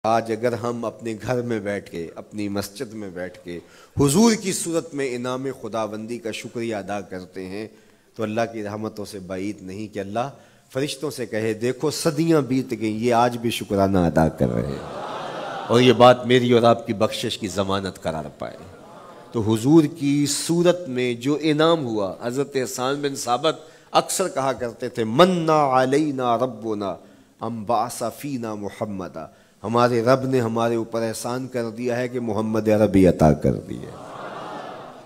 آج اگر ہم اپنے گھر میں بیٹھ کے، اپنی مسجد میں بیٹھ کے حضور کی صورت میں انعام خداوندی کا شکریہ ادا کرتے ہیں تو اللہ کی رحمتوں سے بعید نہیں کہ اللہ فرشتوں سے کہے دیکھو صدیاں بیت گئیں، یہ آج بھی شکرانہ ادا کر رہے ہیں، اور یہ بات میری اور آپ کی بخشش کی ضمانت قرار پائے۔ تو حضور کی صورت میں جو انعام ہوا، حضرت حسان بن ثابت اکثر کہا کرتے تھے منا علینا ربنا ام بعث فینا محمدا، ہمارے رب نے ہمارے اوپر احسان کر دیا ہے کہ محمد عربی عطا کر دی ہے۔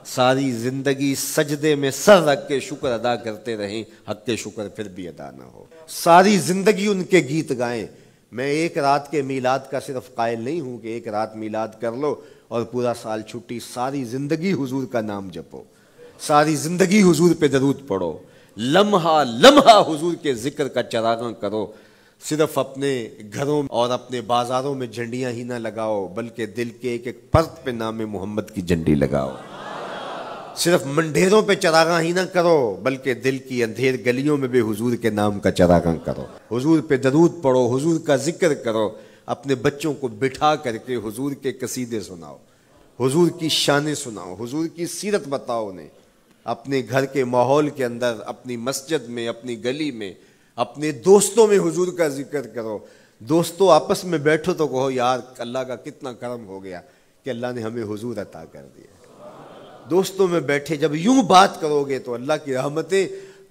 ساری زندگی سجدے میں سر رکھ کے شکر ادا کرتے رہیں، حق کے شکر پھر بھی ادا نہ ہو۔ ساری زندگی ان کے گیت گائیں۔ میں ایک رات کے میلاد کا صرف قائل نہیں ہوں کہ ایک رات میلاد کر لو اور پورا سال چھٹی، ساری زندگی حضور کا نام جپو، ساری زندگی حضور پہ درود پڑھو، لمحہ لمحہ حضور کے ذکر کا چراغاں کرو۔ صرف اپنے گھروں اور اپنے بازاروں میں جھنڈیاں ہی نہ لگاؤ، بلکہ دل کے ایک ایک پرت پہ نام محمد کی جھنڈی لگاؤ۔ صرف منڈیروں پہ چراغاں ہی نہ کرو، بلکہ دل کی اندھیر گلیوں میں بھی حضور کے نام کا چراغاں کرو، حضور پہ درود پڑھو، حضور کا ذکر کرو، اپنے بچوں کو بٹھا کر کے حضور کے قصیدے سناؤ، حضور کی شانیں سناؤ، حضور کی سیرت بتاؤ انہیں، اپنے گھر کے ماحول کے اندر، اپنی مسجد میں، اپنی گلی میں، اپنے دوستوں میں حضور کا ذکر کرو۔ دوستوں آپس میں بیٹھو تو کہو یار اللہ کا کتنا کرم ہو گیا کہ اللہ نے ہمیں حضور عطا کر دیا۔ دوستوں میں بیٹھے جب یوں بات کرو گے تو اللہ کی رحمتیں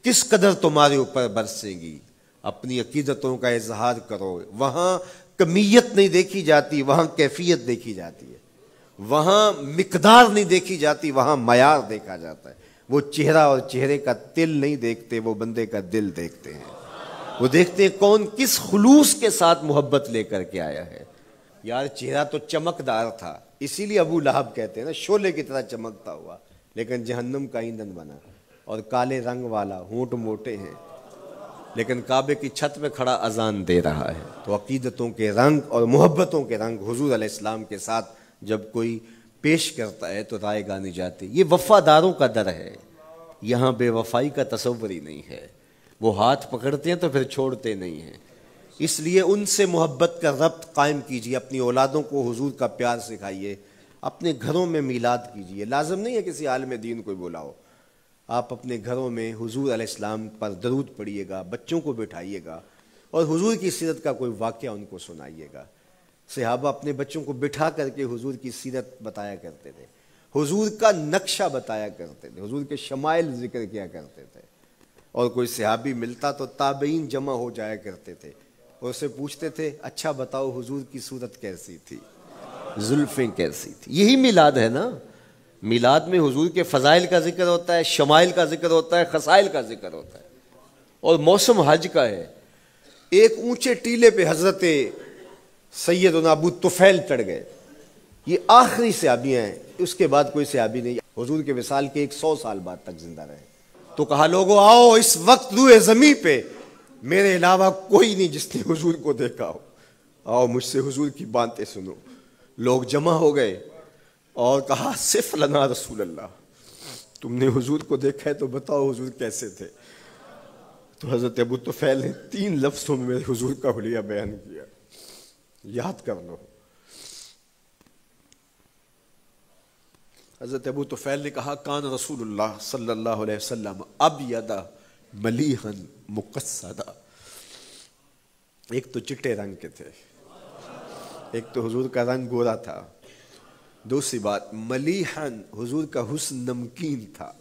کس قدر تمہارے اوپر برسیں گی۔ اپنی عقیدتوں کا اظہار کرو، وہاں کمیت نہیں دیکھی جاتی، وہاں کیفیت دیکھی جاتی ہے، وہاں مقدار نہیں دیکھی جاتی، وہاں معیار دیکھا جاتا ہے۔ وہ چہرہ اور چہرے کا تل نہیں دیکھتے، وہ بندے کا دل دیکھتے ہیں، وہ دیکھتے ہیں کون کس خلوص کے ساتھ محبت لے کر کے آیا ہے۔ یار چہرہ تو چمکدار تھا، اسی لیے ابو لہب کہتے ہیں نا شعلے کی طرح چمکتا ہوا، لیکن جہنم کا ایندھن بنا، اور کالے رنگ والا، ہونٹ موٹے ہیں، لیکن کعبے کی چھت میں کھڑا اذان دے رہا ہے۔ تو عقیدتوں کے رنگ اور محبتوں کے رنگ حضور علیہ السلام کے ساتھ جب کوئی پیش کرتا ہے تو رائے گانی جاتی۔ یہ وفاداروں کا در ہے، یہاں بے وفائی کا تصور ہی نہیں ہے۔ وہ ہاتھ پکڑتے ہیں تو پھر چھوڑتے نہیں ہیں، اس لیے ان سے محبت کا ربط قائم کیجیے، اپنی اولادوں کو حضور کا پیار سکھائیے، اپنے گھروں میں میلاد کیجیے۔ لازم نہیں ہے کسی عالم دین کوئی بلاؤ، آپ اپنے گھروں میں حضور علیہ السلام پر درود پڑھیے گا، بچوں کو بٹھائیے گا، اور حضور کی سیرت کا کوئی واقعہ ان کو سنائیے گا۔ صحابہ اپنے بچوں کو بٹھا کر کے حضور کی سیرت بتایا کرتے تھے، حضور کا نقشہ بتایا کرتے تھے، حضور کے شمائل ذکر کیا کرتے تھے، اور کوئی صحابی ملتا تو تابعین جمع ہو جایا کرتے تھے اور اسے پوچھتے تھے اچھا بتاؤ حضور کی صورت کیسی تھی، زلفیں کیسی تھی۔ یہی میلاد ہے نا، میلاد میں حضور کے فضائل کا ذکر ہوتا ہے، شمائل کا ذکر ہوتا ہے، خصائل کا ذکر ہوتا ہے، اور موسم حج کا ہے۔ ایک اونچے ٹیلے پہ حضرت سیدنا ابو طفیل چڑھ گئے، یہ آخری صحابی ہیں، اس کے بعد کوئی صحابی نہیں، حضور کے وصال کے 100 سال بعد تک زندہ رہے۔ تو کہا لوگو آؤ، اس وقت روئے زمین پہ میرے علاوہ کوئی نہیں جس نے حضور کو دیکھا ہو، آؤ مجھ سے حضور کی باتیں سنو۔ لوگ جمع ہو گئے اور کہا صف لنا رسول اللہ، تم نے حضور کو دیکھا ہے تو بتاؤ حضور کیسے تھے۔ تو حضرت ابو طفیل نے 3 لفظوں میں میرے حضور کا حلیہ بیان کیا، یاد کر لو۔ حضرت ابو طفیل نے کہا کان رسول اللہ صلی اللہ علیہ وسلم ابیض ملیحا مقصدا، ایک تو چٹے رنگ کے تھے، ایک تو حضور کا رنگ گورا تھا، دوسری بات ملیحن حضور کا حسن نمکین تھا،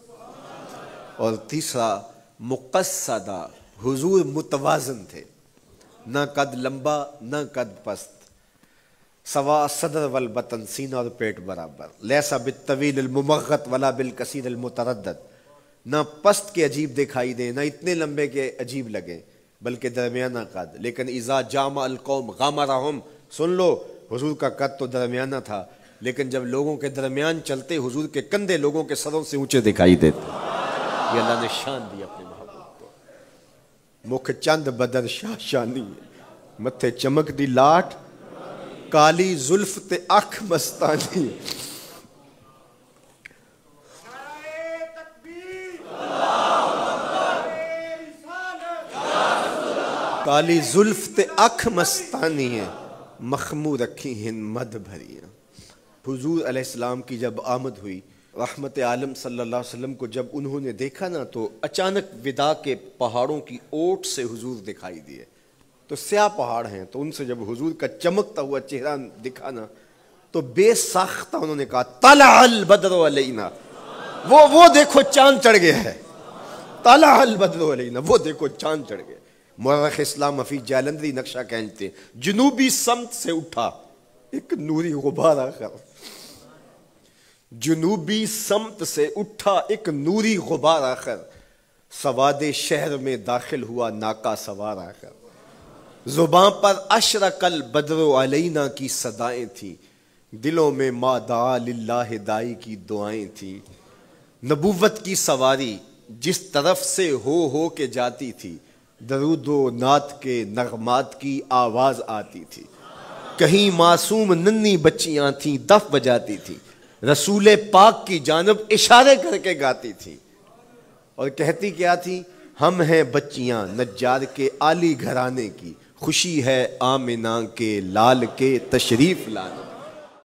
اور تیسرا مقصدا حضور متوازن تھے، نہ قد لمبا نہ قد پست، سوا صدر والبطن، سینہ اور پیٹ برابر، لیسا بالطویل الممغط ولا بالکثیر المتردد، نہ پست کے عجیب دکھائی دیں نہ اتنے لمبے کے عجیب لگیں، بلکہ درمیانہ قد، لیکن اذا جامع القوم غامرہم، سن لو حضور کا قد تو درمیانہ تھا، لیکن جب لوگوں کے درمیان چلتے حضور کے کندھے لوگوں کے سروں سے اونچے دکھائی دیتے۔ یہ اللہ نے شان دی اپنے محبوب کو۔ مکھ چند بدر شاہ شانی، متھے چمک دی لاٹ، کالی زلف تے اکھ مستانی، کالی زلف تے اکھ مستانی ہے، مخمو رکھی ہن مد بھریاں۔ حضور علیہ السلام کی جب آمد ہوئی، رحمت عالم صلی اللہ علیہ وسلم کو جب انہوں نے دیکھا نا تو اچانک ودا کے پہاڑوں کی اوٹ سے حضور دکھائی دیے۔ تو سیاہ پہاڑ ہیں، تو ان سے جب حضور کا چمکتا ہوا چہرہ دکھا نا تو بے ساختہ انہوں نے کہا طلع البدر علینا، وہ دیکھو چاند چڑھ گیا ہے، طلع البدر علینا، وہ دیکھو چاند چڑھ گیا۔ مورخ اسلام حفیظ جالندری نقشہ کہتے ہیں جنوبی سمت سے اٹھا ایک نوری غبار آخر، جنوبی سمت سے اٹھا ایک نوری غبار آخر، سواد شہر میں داخل ہوا ناکا سوار آخر، زباں پر اشرق البدر علینا کی صدائیں تھیں، دلوں میں ما دعا للہ دائی کی دعائیں تھیں، نبوت کی سواری جس طرف سے ہو کے جاتی تھی، درود و نعت کے نغمات کی آواز آتی تھی، کہیں معصوم ننھی بچیاں تھیں دف بجاتی تھی، رسول پاک کی جانب اشارے کر کے گاتی تھی، اور کہتی کیا تھی؟ ہم ہیں بچیاں نجار کے عالی گھرانے کی، خوشی ہے آمنہ کے لال کے تشریف لانے۔